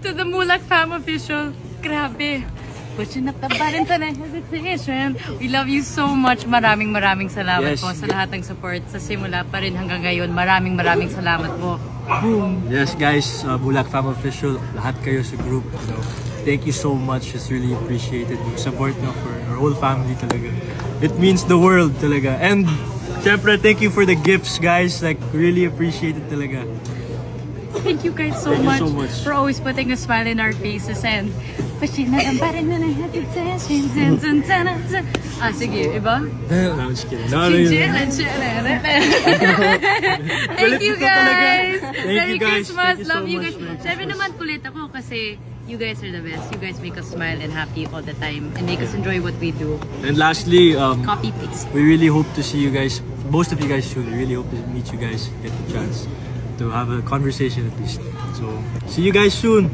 To the Mulak Fam Official, grabe. Pushing up the buttons and hesitation. We love you so much. Maraming salamat Yes. po sa lahat ng support. Sa simula pa rin hanggang ngayon. Maraming salamat po. Boom! Yes guys, Bulak Fam Official, lahat kayo sa group, you know, thank you so much, it's really appreciated yung support nyo for our whole family talaga. It means the world talaga. And syempre, thank you for the gifts guys, like really appreciate it talaga. Thank you guys so Thank you much, so much. for always putting a smile in our faces and pushing up the buttons and hesitation. Sige, iba? No, I'm just kidding. No, Thank you guys! Thank Merry you guys. Christmas! Thank you so Love you much. guys! Merry Siyempre Christmas. naman kulit ako kasi you guys are the best. You guys make us smile and happy all the time and make us enjoy what we do. And lastly, Copy paste. we really hope to see you guys, most of you guys soon. We really hope to meet you guys, get the chance to have a conversation at least. So, see you guys soon.